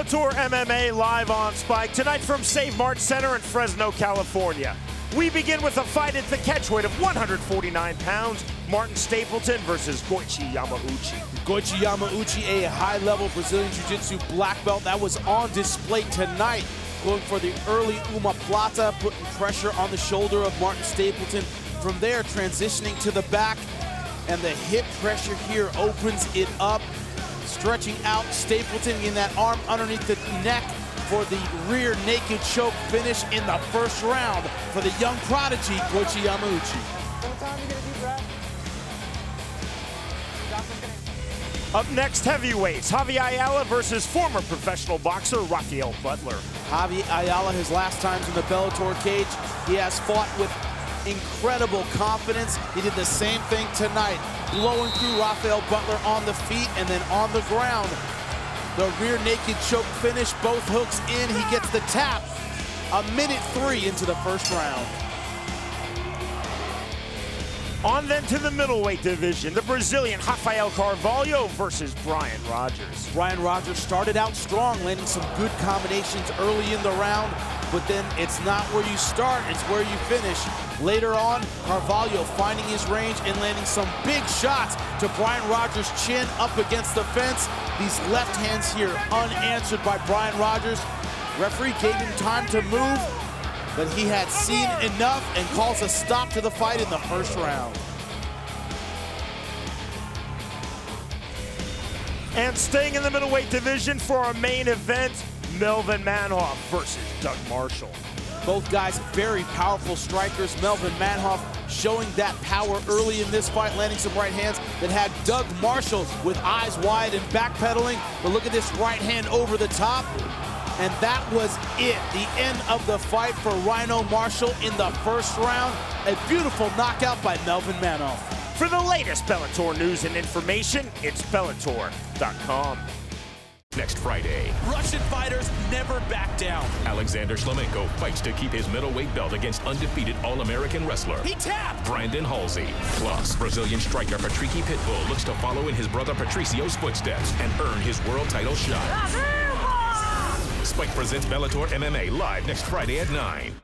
Bellator MMA live on Spike tonight from Save Mart Center in Fresno, California. We begin with a fight at the catchweight of 149 pounds. Martin Stapleton versus Goiti Yamauchi. Goiti Yamauchi, a high-level Brazilian Jiu-Jitsu black belt that was on display tonight, going for the early omoplata, putting pressure on the shoulder of Martin Stapleton. From there, transitioning to the back, and the hip pressure here opens it up, stretching out Stapleton in that arm underneath the neck for the rear naked choke finish in the first round for the young prodigy, Goiti Yamauchi. Up next, heavyweights, Javy Ayala versus former professional boxer Rafael Butler. Javy Ayala, his last times in the Bellator cage, he has fought with incredible confidence. He did the same thing tonight, blowing through Rafael Butler on the feet and then on the ground. The rear naked choke finish, both hooks in, he gets the tap. 1:03 into the first round. On then to the middleweight division, the Brazilian Rafael Carvalho versus Brian Rogers. Brian Rogers started out strong, landing some good combinations early in the round, but then it's not where you start, it's where you finish. Later on, Carvalho finding his range and landing some big shots to Brian Rogers' chin up against the fence. These left hands here unanswered by Brian Rogers. Referee gave him time to move, but he had seen enough and calls a stop to the fight in the first round. And staying in the middleweight division for our main event, Melvin Manhoef versus Doug Marshall. Both guys very powerful strikers. Melvin Manhoef showing that power early in this fight, landing some right hands that had Doug Marshall with eyes wide and backpedaling. But look at this right hand over the top. And that was it, the end of the fight for Rhino Marshall in the first round. A beautiful knockout by Melvin Manhoef. For the latest Bellator news and information, it's Bellator.com. Next Friday, Russian fighters never back down. Alexander Shlemenko fights to keep his middleweight belt against undefeated All-American wrestler He tapped! Brandon Halsey. Plus, Brazilian striker Patrick Pitbull looks to follow in his brother Patricio's footsteps and earn his world title shot. Spike presents Bellator MMA live next Friday at 9.